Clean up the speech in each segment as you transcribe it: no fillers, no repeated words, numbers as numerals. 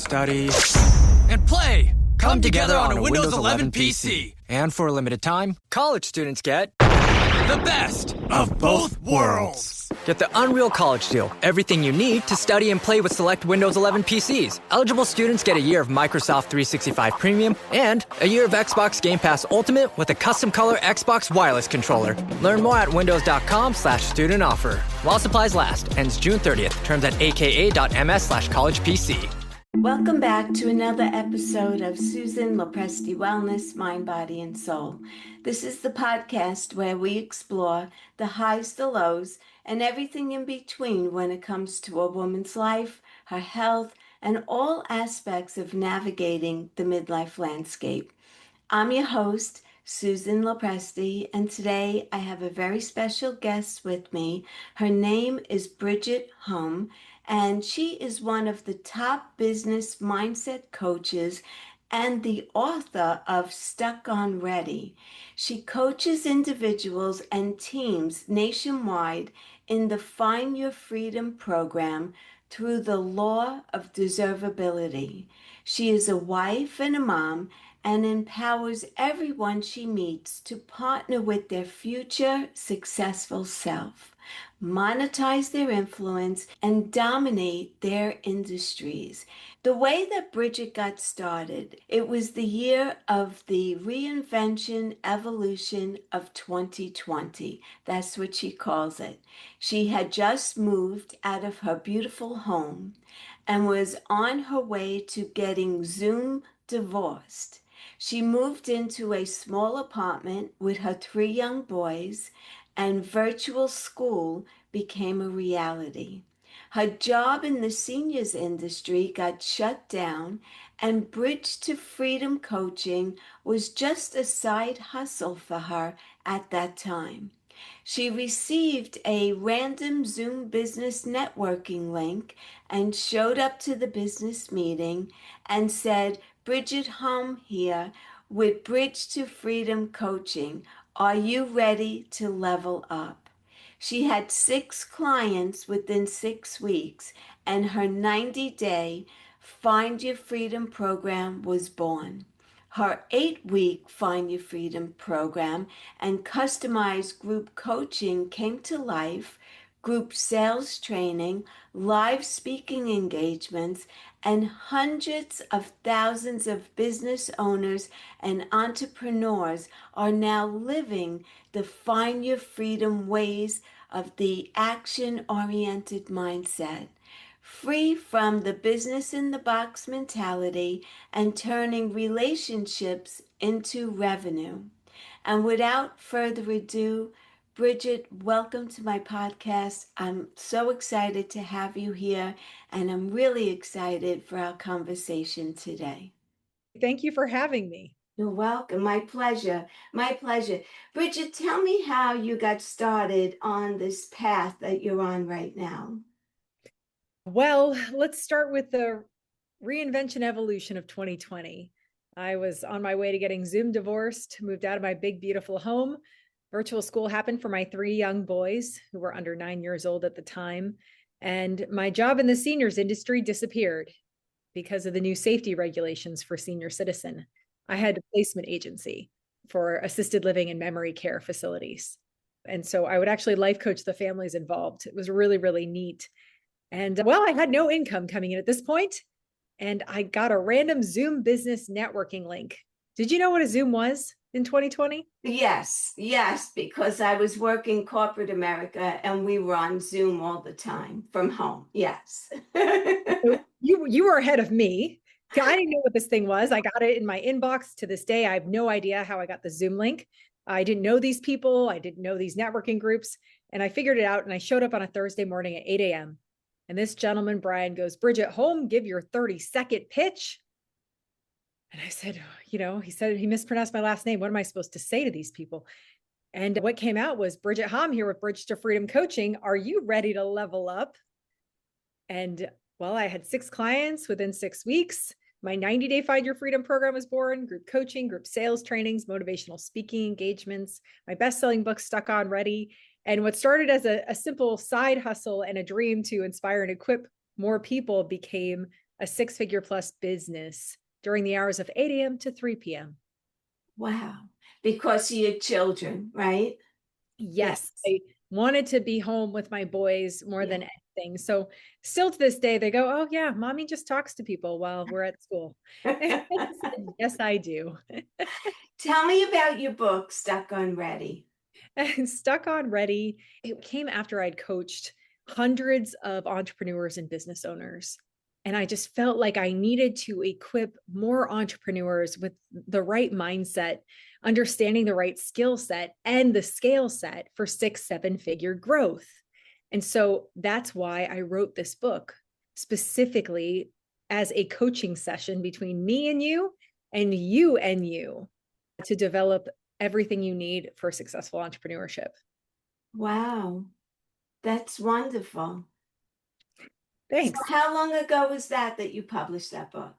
study, and play come together on a Windows 11 PC. And for a limited time, college students get The best of both worlds. Get the Unreal College Deal. Everything you need to study and play with select Windows 11 PCs. Eligible students get a year of Microsoft 365 Premium and a year of Xbox Game Pass Ultimate with a custom color Xbox wireless controller. Learn more at windows.com/student offer. While supplies last. Ends June 30th. Terms at aka.ms/collegepc. Welcome back to another episode of Susan LoPresti Wellness, Mind, Body, and Soul. This is the podcast where we explore the highs, the lows, and everything in between when it comes to a woman's life, her health, and all aspects of navigating the midlife landscape. I'm your host, Susan LoPresti, and today I have a very special guest with me. Her name is Bridget Hom, and she is one of the top business mindset coaches and the author of Stuck on Ready. She coaches individuals and teams nationwide in the Find Your Freedom program through the Law of Deservability. She is a wife and a mom and empowers everyone she meets to partner with their future successful self, monetize their influence, and dominate their industries. The way that Bridget got started, it was the year of the reinvention evolution of 2020. That's what she calls it. She had just moved out of her beautiful home and was on her way to getting Zoom divorced. She moved into a small apartment with her 3 young boys, and virtual school became a reality. Her job in the seniors industry got shut down, and Bridge to Freedom coaching was just a side hustle for her at that time. She received a random Zoom business networking link and showed up to the business meeting and said, "Bridget Hom here with Bridge to Freedom Coaching. Are you ready to level up?" She had 6 clients within 6 weeks, and her 90-day Find Your Freedom program was born. Her 8-week Find Your Freedom program and customized group coaching came to life, group sales training, live speaking engagements, and hundreds of thousands of business owners and entrepreneurs are now living the Find Your Freedom ways of the action-oriented mindset, free from the business in the box mentality and turning relationships into revenue. And without further ado, Bridget, welcome to my podcast. I'm so excited to have you here, and I'm really excited for our conversation today. Thank you for having me. You're welcome. My pleasure. My pleasure. Bridget, tell me how you got started on this path that you're on right now. Well, let's start with the reinvention evolution of 2020. I was on my way to getting Zoom divorced, moved out of my big, beautiful home. Virtual school happened for my 3 young boys who were under 9 years old at the time. And my job in the seniors industry disappeared because of the new safety regulations for senior citizen. I had a placement agency for assisted living and memory care facilities. And so I would actually life coach the families involved. It was really, really neat. And well, I had no income coming in at this point, and I got a random Zoom business networking link. Did you know what a Zoom was in 2020? Yes, because I was working corporate America and we were on Zoom all the time from home. Yes. So you were ahead of me. I didn't know what this thing was. I got it in my inbox. To this day, I have no idea how I got the Zoom link. I didn't know these people. I didn't know these networking groups. And I figured it out, and I showed up on a Thursday morning at 8 a.m. And this gentleman, Brian, goes, "Bridget Hom, give your 30-second pitch." And I said, he said he mispronounced my last name. What am I supposed to say to these people? And what came out was, "Bridget Hom here with Bridge to Freedom Coaching. Are you ready to level up?" And well, I had 6 clients within 6 weeks. My 90-day Find Your Freedom program was born, group coaching, group sales trainings, motivational speaking engagements, my best-selling book, Stuck on Ready. And what started as a simple side hustle and a dream to inspire and equip more people became a 6-figure plus business during the hours of 8 a.m. to 3 p.m. Wow. Because of your children, right? Yes, Yes. I wanted to be home with my boys more Yeah. than anything. So still to this day, they go, "Oh yeah, mommy just talks to people while we're at school." Yes, I do. Tell me about your book, Stuck on Ready. And Stuck on Ready, it came after I'd coached hundreds of entrepreneurs and business owners. And I just felt like I needed to equip more entrepreneurs with the right mindset, understanding the right skill set and the scale set for 6, 7-figure growth. And so that's why I wrote this book specifically as a coaching session between me and you to develop everything you need for successful entrepreneurship. Wow. That's wonderful. So Thanks. how long ago was that you published that book?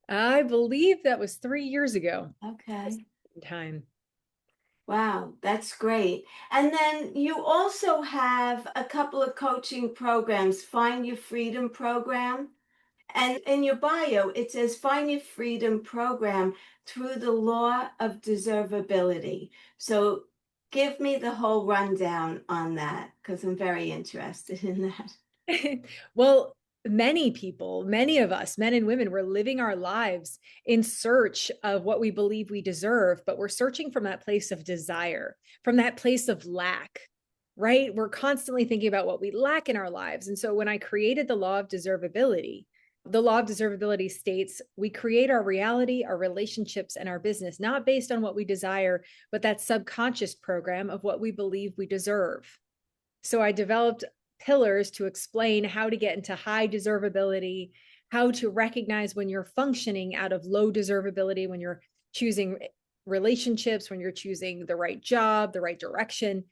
I believe that was 3 years ago. Okay. Time. Wow, that's great. And then you also have a couple of coaching programs, Find Your Freedom program. And in your bio, it says Find Your Freedom program through the Law of Deservability. So give me the whole rundown on that because I'm very interested in that. Well, many people, many of us, men and women, we're living our lives in search of what we believe we deserve, but we're searching from that place of desire, from that place of lack, right? We're constantly thinking about what we lack in our lives. And so when I created the Law of Deservability, the Law of Deservability states we create our reality, our relationships, and our business, not based on what we desire, but that subconscious program of what we believe we deserve. So I developed pillars to explain how to get into high deservability, how to recognize when you're functioning out of low deservability, when you're choosing relationships, when you're choosing the right job, the right direction.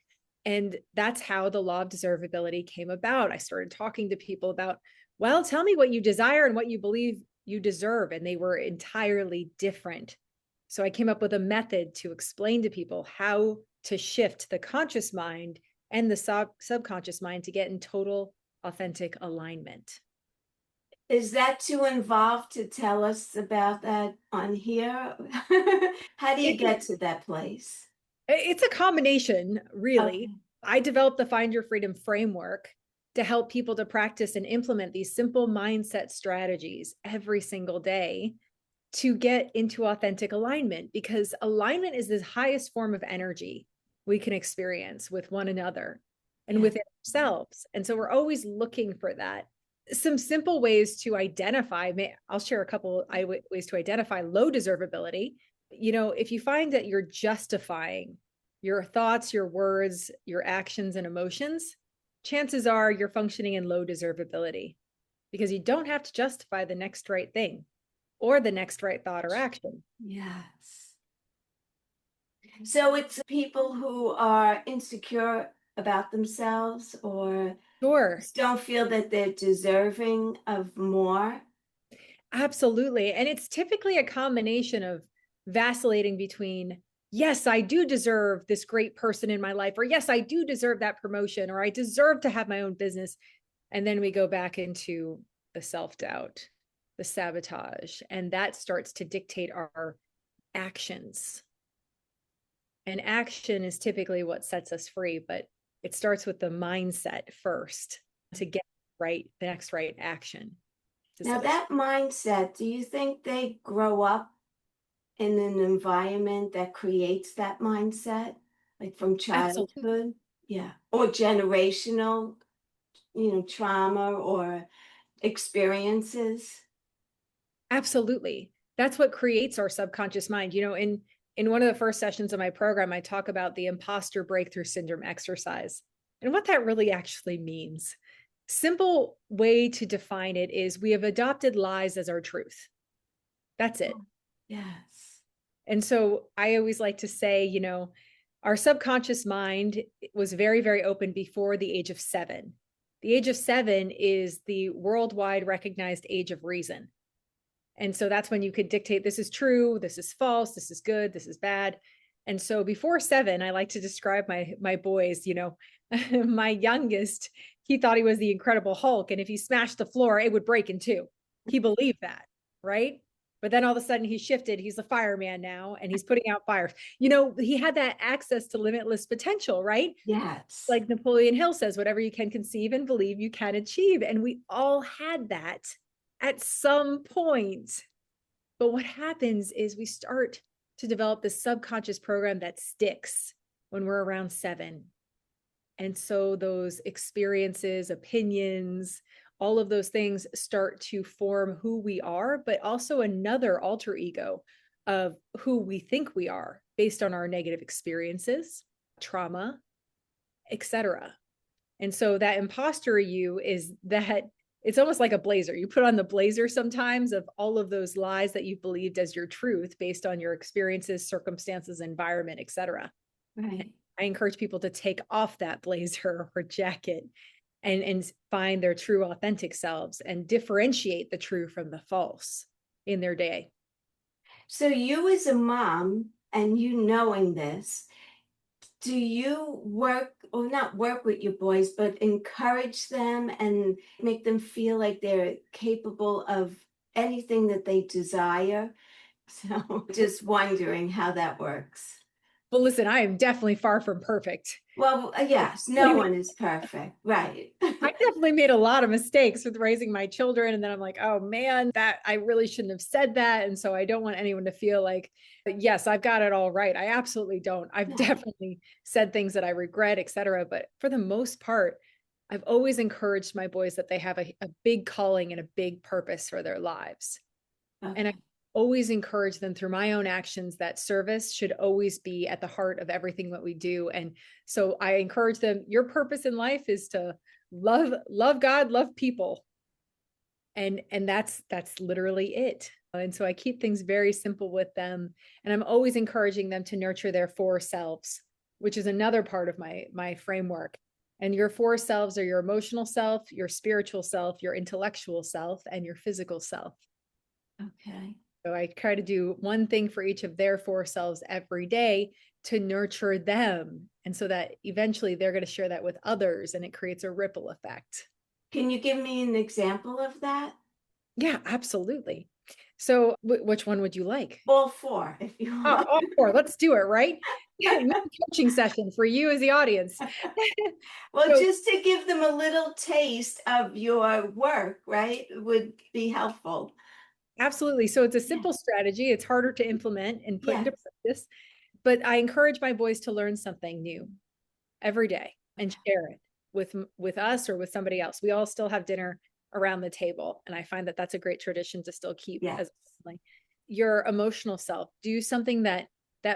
And that's how the Law of Deservability came about. I started talking to people about, well, tell me what you desire and what you believe you deserve. And they were entirely different. So I came up with a method to explain to people how to shift the conscious mind and the subconscious mind to get in total authentic alignment. Is that too involved to tell us about that on here? How do you get to that place? It's a combination, really. Okay. I developed the Find Your Freedom framework to help people to practice and implement these simple mindset strategies every single day to get into authentic alignment, because alignment is the highest form of energy we can experience with one another and Yeah. within ourselves. And so we're always looking for that. Some simple ways to identify, I'll share a couple ways to identify low deservability. If you find that you're justifying your thoughts, your words, your actions, and emotions, chances are you're functioning in low deservability because you don't have to justify the next right thing or the next right thought or action. Yes. So it's people who are insecure about themselves or Sure. just don't feel that they're deserving of more. Absolutely. And it's typically a combination of vacillating between, yes, I do deserve this great person in my life, or yes, I do deserve that promotion, or I deserve to have my own business. And then we go back into the self-doubt, the sabotage, and that starts to dictate our actions. And action is typically what sets us free, but it starts with the mindset first to get right, the next right action to Now, set us. that mindset, do you think they grow up in an environment that creates that mindset, like from Absolutely. childhood? Yeah. Or generational, trauma or experiences? Absolutely. That's what creates our subconscious mind. In one of the first sessions of my program, I talk about the imposter breakthrough syndrome exercise and what that really actually means. Simple way to define it is we have adopted lies as our truth. That's it. Yes. And so I always like to say, our subconscious mind was very, very open before the age of 7. The age of 7 is the worldwide recognized age of reason. And so that's when you could dictate, this is true, this is false, this is good, this is bad. And so before 7, I like to describe my boys, my youngest, he thought he was the Incredible Hulk. And if he smashed the floor, it would break in two. he believed that, right? But then all of a sudden he shifted. He's a fireman now, and he's putting out fires. He had that access to limitless potential, right? Yes. Like Napoleon Hill says, whatever you can conceive and believe, you can achieve. And we all had that at some point. But what happens is we start to develop this subconscious program that sticks when we're around 7. And so those experiences, opinions, all of those things start to form who we are, but also another alter ego of who we think we are based on our negative experiences, trauma, etc. And so that imposter you is that it's almost like a blazer. You put on the blazer sometimes of all of those lies that you believed as your truth based on your experiences, circumstances, environment, etc. Right. I encourage people to take off that blazer or jacket and find their true authentic selves and differentiate the true from the false in their day. So you as a mom, and you knowing this, do you work, or not work with your boys, but encourage them and make them feel like they're capable of anything that they desire? So just wondering how that works. But listen, I am definitely far from perfect. Well, yes, no one is perfect. Right. I definitely made a lot of mistakes with raising my children. And then I'm like, oh man, that I really shouldn't have said that. And so I don't want anyone to feel like, yes, I've got it all right. I absolutely don't. I've No. definitely said things that I regret, et cetera. But for the most part, I've always encouraged my boys that they have a big calling and a big purpose for their lives. And I always encourage them through my own actions that service should always be at the heart of everything that we do. And so I encourage them, your purpose in life is to love God, love people. And that's literally it. And so I keep things very simple with them. And I'm always encouraging them to nurture their 4 selves, which is another part of my framework. And your 4 selves are your emotional self, your spiritual self, your intellectual self, and your physical self. Okay. So I try to do one thing for each of their 4 selves every day to nurture them. And so that eventually they're going to share that with others and it creates a ripple effect. Can you give me an example of that? Yeah, absolutely. So which one would you like? All 4, if you want. All 4. Let's do it, right? Coaching session for you as the audience. Well, So, just to give them a little taste of your work, right, would be helpful. absolutely. So it's a simple strategy. It's harder to implement and put into practice, but I encourage my boys to learn something new every day and share it with us or with somebody else. We all still have dinner around the table, and I find that that's a great tradition to still keep as a family. Your emotional self, do something that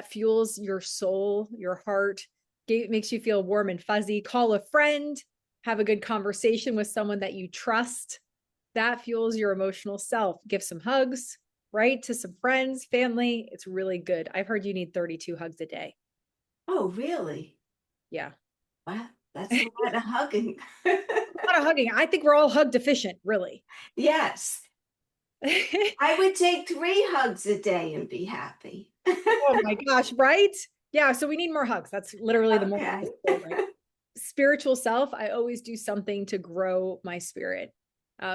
fuels your soul, your heart, makes you feel warm and fuzzy. Call a friend, have a good conversation with someone that you trust. That fuels your emotional self. Give some hugs, right, to some friends, family. It's really good. I've heard you need 32 hugs a day. Oh, really? Yeah. Wow, that's a lot of hugging. A lot of hugging. I think we're all hug deficient, really. Yes. I would take 3 hugs a day and be happy. Oh my gosh, right? Yeah, so we need more hugs. That's literally the more right? Spiritual self, I always do something to grow my spirit.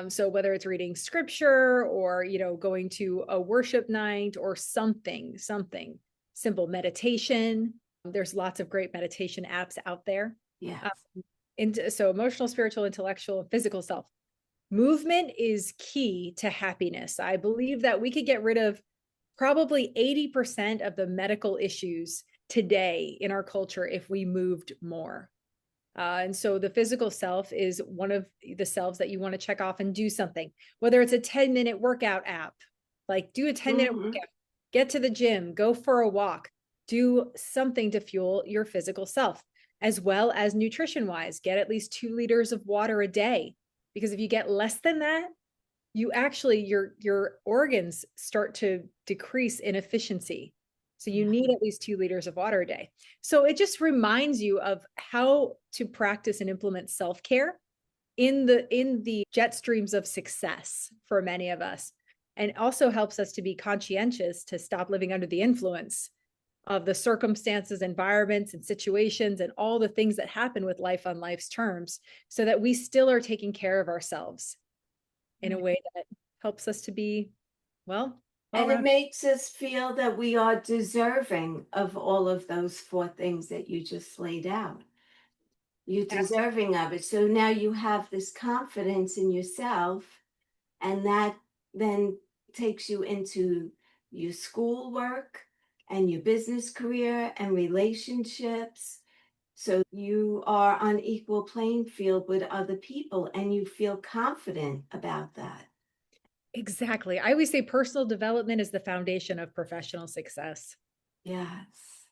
So whether it's reading scripture or, going to a worship night or something simple, meditation. There's lots of great meditation apps out there. Yeah. So emotional, spiritual, intellectual, and physical self. Movement is key to happiness. I believe that we could get rid of probably 80% of the medical issues today in our culture if we moved more. And so the physical self is one of the selves that you want to check off and do something, whether it's a 10-minute workout app, like do a 10-minute workout, get to the gym, go for a walk, do something to fuel your physical self, as well as nutrition wise, get at least 2 liters of water a day. Because if you get less than that, you actually, your organs start to decrease in efficiency. So you need at least 2 liters of water a day. So it just reminds you of how to practice and implement self-care in the jet streams of success for many of us. And it also helps us to be conscientious, to stop living under the influence of the circumstances, environments, and situations, and all the things that happen with life on life's terms, so that we still are taking care of ourselves in a way that helps us to be, well And it around. makes us feel that we are deserving of all of those four things that you just laid out. You're deserving of it. So now you have this confidence in yourself, and that then takes you into your schoolwork and your business career and relationships. So you are on equal playing field with other people and you feel confident about that. Exactly. I always say personal development is the foundation of professional success. Yes.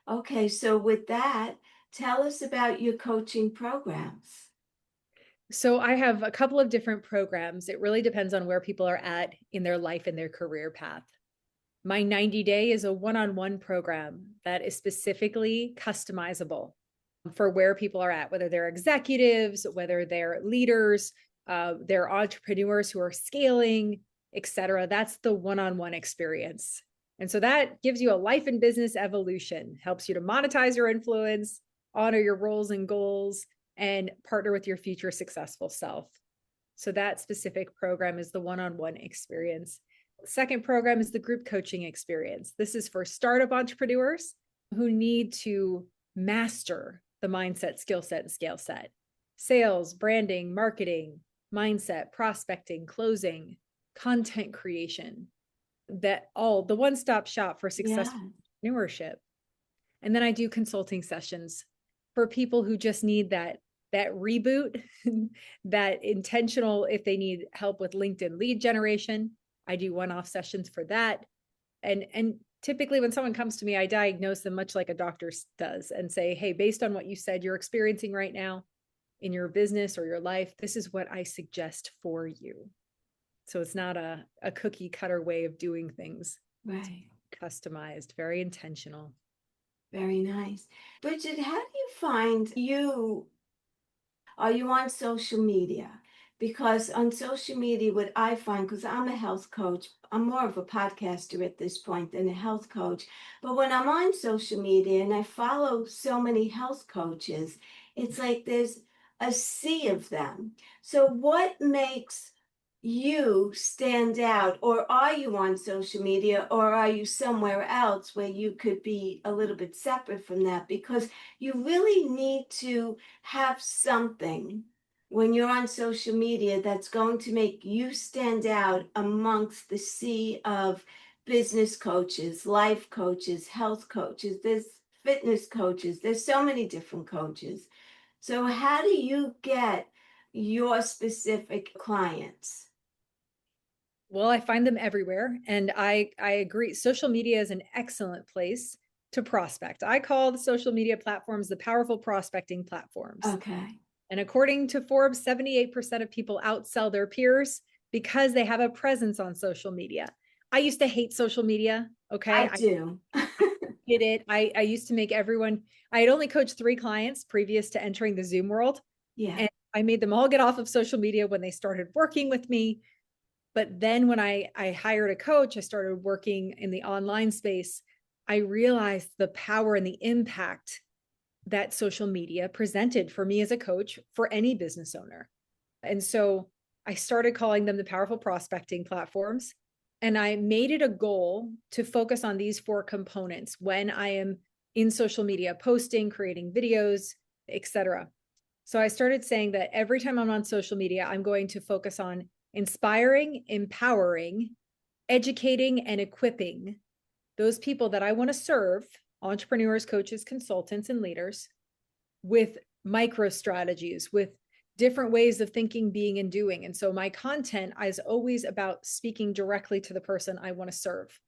Okay, so with that, tell us about your coaching programs. So I have a couple of different programs. It really depends on where people are at in their life and their career path. My 90-day is a one-on-one program that is specifically customizable for where people are at, whether they're executives, whether they're leaders, they're entrepreneurs who are scaling, et cetera. That's the one-on-one experience. And so that gives you a life and business evolution, helps you to monetize your influence, honor your roles and goals, and partner with your future successful self. So that specific program is the one-on-one experience. Second program is the group coaching experience. This is for startup entrepreneurs who need to master the mindset, skill set, and scale set. Sales, branding, marketing, mindset, prospecting, closing, content creation, that all the one-stop shop for successful Yeah. entrepreneurship. And then I do consulting sessions for people who just need that reboot, that intentional, if they need help with LinkedIn lead generation, I do one-off sessions for that. And typically when someone comes to me, I diagnose them much like a doctor does and say, hey, based on what you said you're experiencing right now in your business or your life, this is what I suggest for you. So it's not a cookie cutter way of doing things. Right. It's customized, very intentional. Very nice. Bridget, how do you find you? Are you on social media? Because on social media, what I find, because I'm a health coach, I'm more of a podcaster at this point than a health coach. But when I'm on social media and I follow so many health coaches, it's like there's a sea of them. So, what makes you stand out? Or are you on social media, or are you somewhere else where you could be a little bit separate from that? Because you really need to have something when you're on social media that's going to make you stand out amongst the sea of business coaches, life coaches, health coaches, there's fitness coaches, there's so many different coaches. So, how do you get your specific clients? Well, I find them everywhere. And I agree. Social media is an excellent place to prospect. I call the social media platforms the powerful prospecting platforms. Okay. And according to Forbes, 78% of people outsell their peers because they have a presence on social media. I used to hate social media. Okay. I do. Did it. I used to make everyone, I had only coached 3 clients previous to entering the Zoom world. Yeah. And I made them all get off of social media when they started working with me. But then when I hired a coach, I started working in the online space. I realized the power and the impact that social media presented for me as a coach for any business owner. And so I started calling them the powerful prospecting platforms. And I made it a goal to focus on these 4 components when I am in social media, posting, creating videos, etc. So I started saying that every time I'm on social media, I'm going to focus on inspiring, empowering, educating, and equipping those people that I want to serve, entrepreneurs, coaches, consultants, and leaders, with micro strategies, with different ways of thinking, being, and doing. And so my content is always about speaking directly to the person I want to serve.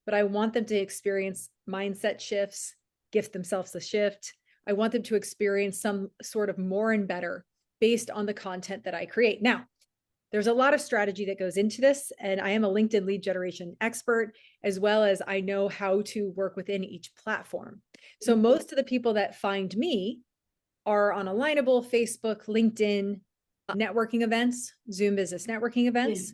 But I want them to experience mindset shifts, gift themselves a shift. I want them to experience some sort of more and better based on the content that I create. Now, there's a lot of strategy that goes into this, and I am a LinkedIn lead generation expert, as well as I know how to work within each platform. So most of the people that find me are on Alignable, Facebook, LinkedIn, networking events, Zoom business networking events,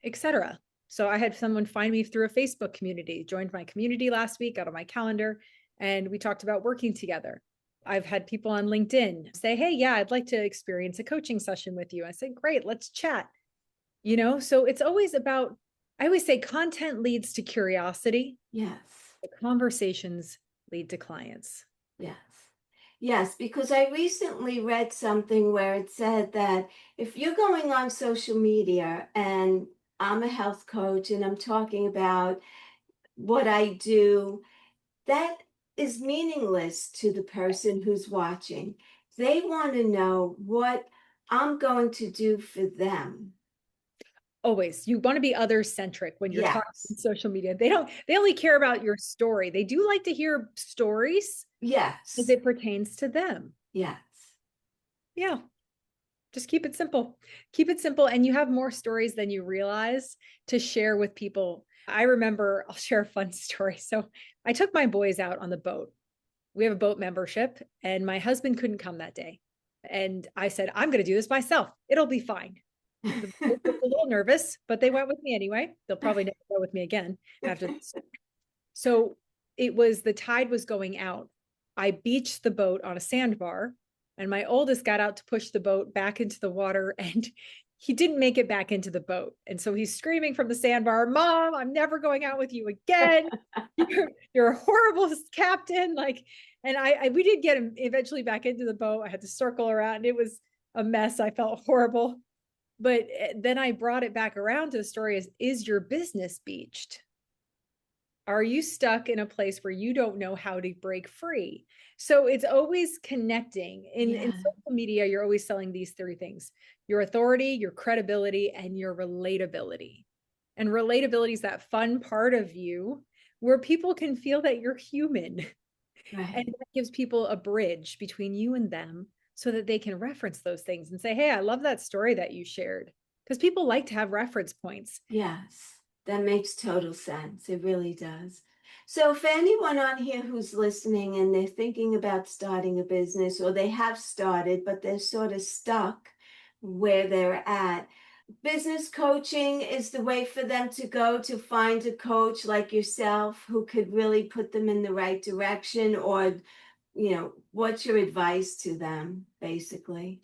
etc. So I had someone find me through a Facebook community, joined my community last week, got on my calendar, and we talked about working together. I've had people on LinkedIn say, hey, yeah, I'd like to experience a coaching session with you. I said, great, let's chat. So it's always about, I always say content leads to curiosity. Yes. The conversations lead to clients. Yes. Yes, because I recently read something where it said that if you're going on social media and I'm a health coach and I'm talking about what I do, that is meaningless to the person who's watching. They want to know what I'm going to do for them. Always. You want to be other centric when you're talking on Yes. social media. They only care about your story. They do like to hear stories as Yes. it pertains to them. Yes. Yeah. Just keep it simple. Keep it simple. And you have more stories than you realize to share with people. I remember, I'll share a fun story. So I took my boys out on the boat. We have a boat membership, and my husband couldn't come that day. And I said, I'm going to do this myself. It'll be fine. The boys were a little nervous, but they went with me anyway. They'll probably never go with me again after this. So the tide was going out. I beached the boat on a sandbar, and my oldest got out to push the boat back into the water, and he didn't make it back into the boat. And so he's screaming from the sandbar, Mom, I'm never going out with you again. You're a horrible captain. And we did get him eventually back into the boat. I had to circle around. It was a mess. I felt horrible. But then I brought it back around to the story is your business beached? Are you stuck in a place where you don't know how to break free? So it's always connecting. In social media, you're always selling these three things: your authority, your credibility, and your relatability. And relatability is that fun part of you where people can feel that you're human. Right. And that gives people a bridge between you and them so that they can reference those things and say, hey, I love that story that you shared. Because people like to have reference points. Yes, that makes total sense. It really does. So, for anyone on here who's listening and they're thinking about starting a business, or they have started, but they're sort of stuck where they're at, business coaching is the way for them to go to find a coach like yourself who could really put them in the right direction, or, what's your advice to them, basically?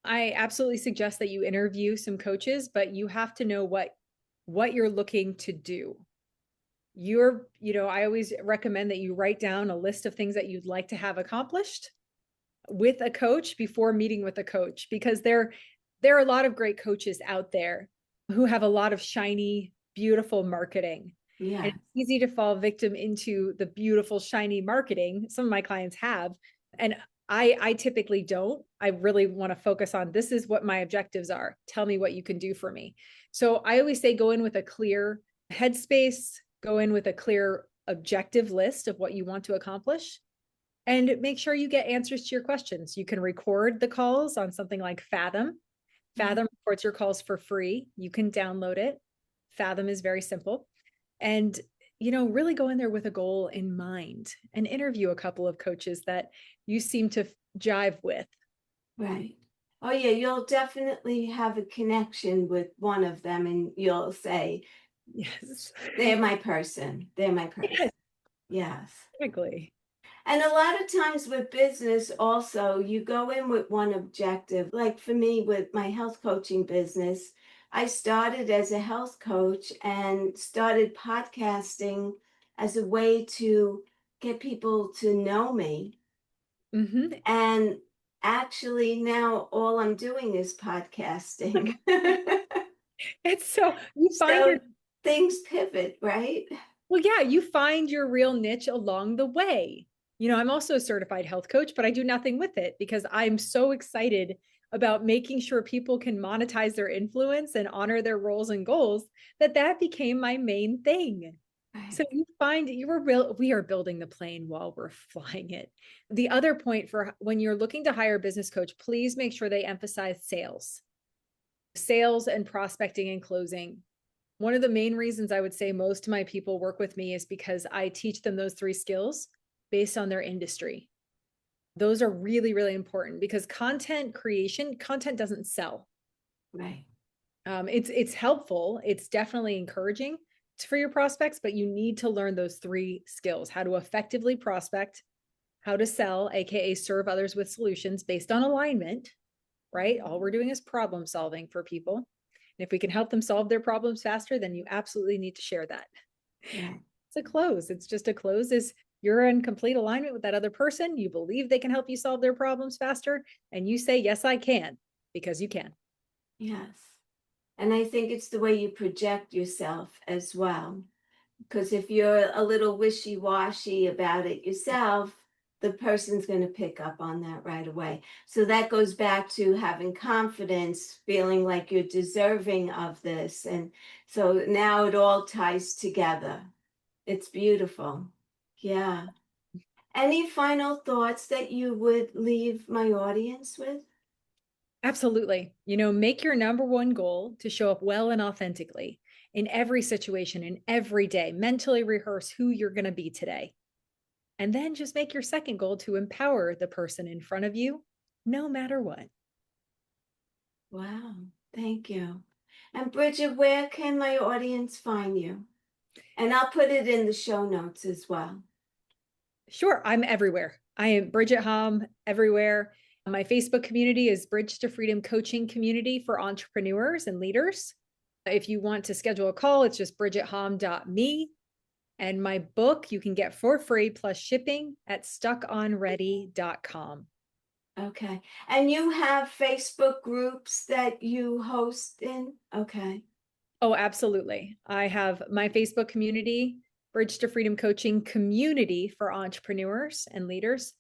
I absolutely suggest that you interview some coaches, but you have to know what you're looking to do. I always recommend that you write down a list of things that you'd like to have accomplished with a coach before meeting with a coach, because there are a lot of great coaches out there who have a lot of shiny, beautiful marketing. Yeah. And it's easy to fall victim into the beautiful, shiny marketing. Some of my clients have, and I typically don't. I really want to focus on, this is what my objectives are. Tell me what you can do for me. So I always say, go in with a clear headspace, go in with a clear objective list of what you want to accomplish, and make sure you get answers to your questions. You can record the calls on something like Fathom. Fathom records your calls for free. You can download it. Fathom is very simple. And, really go in there with a goal in mind and interview a couple of coaches that you seem to jive with. Right. Oh, yeah, you'll definitely have a connection with one of them, and you'll say, Yes. they're my person. They're my person. Yes, Yes. exactly. And a lot of times with business, also, you go in with one objective. Like for me, with my health coaching business, I started as a health coach and started podcasting as a way to get people to know me. Mm-hmm. And actually, now all I'm doing is podcasting. It's so you find So things pivot, right? well, yeah, you find your real niche along the way. I'm also a certified health coach, but I do nothing with it because I'm so excited about making sure people can monetize their influence and honor their roles and goals that became my main thing. So Right. you find we are building the plane while we're flying it. The other point for when you're looking to hire a business coach, please make sure they emphasize sales and prospecting and closing. One of the main reasons I would say most of my people work with me is because I teach them those three skills based on their industry. Those are really, really important because content doesn't sell. Right. It's helpful. It's definitely encouraging for your prospects, but you need to learn those three skills: how to effectively prospect, how to sell, AKA serve others with solutions based on alignment, right? All we're doing is problem solving for people. And if we can help them solve their problems faster, then you absolutely need to share that. Yeah. It's a close. It's just a close is you're in complete alignment with that other person. You believe they can help you solve their problems faster. And you say, yes, I can, because you can. Yes. And I think it's the way you project yourself as well. Because if you're a little wishy-washy about it yourself, the person's going to pick up on that right away. So that goes back to having confidence, feeling like you're deserving of this. And so now it all ties together. It's beautiful. Yeah. Any final thoughts that you would leave my audience with? Absolutely. Make your number one goal to show up well and authentically in every situation, in every day. Mentally rehearse who you're going to be today. And then just make your second goal to empower the person in front of you, no matter what. Wow. Thank you. And Bridget, where can my audience find you? And I'll put it in the show notes as well. Sure, I'm everywhere. I am Bridget Hom everywhere. My Facebook community is Bridge to Freedom Coaching Community for Entrepreneurs and Leaders. If you want to schedule a call, it's just bridgethom.me. And my book you can get for free plus shipping at stuckonready.com. Okay. And you have Facebook groups that you host in? Okay. Oh, absolutely. I have my Facebook community, Bridge to Freedom Coaching Community for Entrepreneurs and Leaders,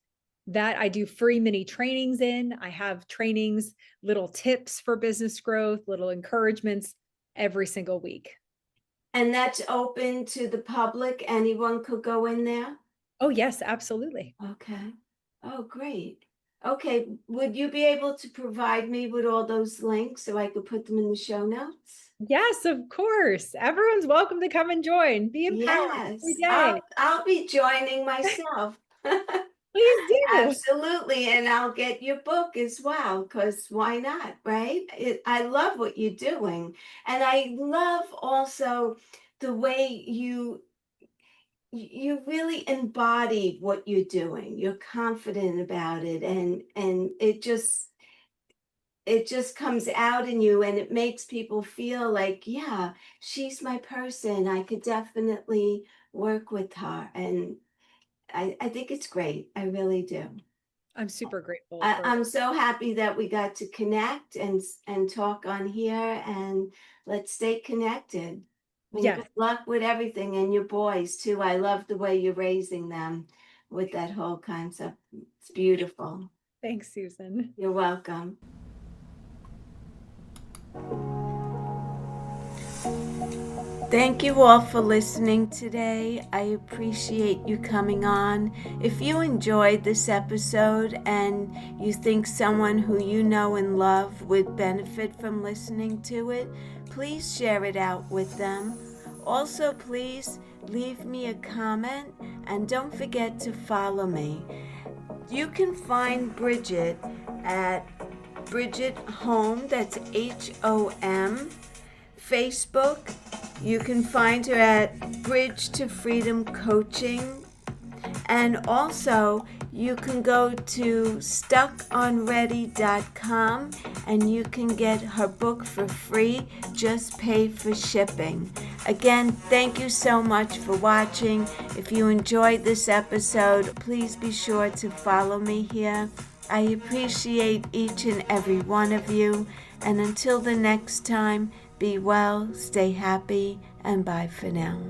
that I do free mini trainings in. I have trainings, little tips for business growth, little encouragements every single week. And that's open to the public? Anyone could go in there? Oh, yes, absolutely. Okay. Oh, great. Okay. Would you be able to provide me with all those links so I could put them in the show notes? Yes, of course. Everyone's welcome to come and join. Be empowered Yes. every day. I'll be joining myself. Please do. Absolutely. And I'll get your book as well, because why not, right? I love what you're doing. And I love also the way you really embody what you're doing. You're confident about it, and it just comes out in you, and it makes people feel like, yeah, she's my person. I could definitely work with her. And I think it's great. I really do. I'm super grateful for I'm so happy that we got to connect and talk on here, and let's stay connected. And Yes. good luck with everything, and your boys too. I love the way you're raising them with that whole concept. It's beautiful. Thanks, Susan. You're welcome. Thank you all for listening today. I appreciate you coming on. If you enjoyed this episode and you think someone who you know and love would benefit from listening to it, please share it out with them. Also, please leave me a comment and don't forget to follow me. You can find Bridget at Bridget Hom, that's Hom. Facebook, you can find her at Bridge to Freedom Coaching. And also, you can go to stuckonready.com and you can get her book for free. Just pay for shipping. Again, thank you so much for watching. If you enjoyed this episode, please be sure to follow me here. I appreciate each and every one of you. And until the next time, be well, stay happy, and bye for now.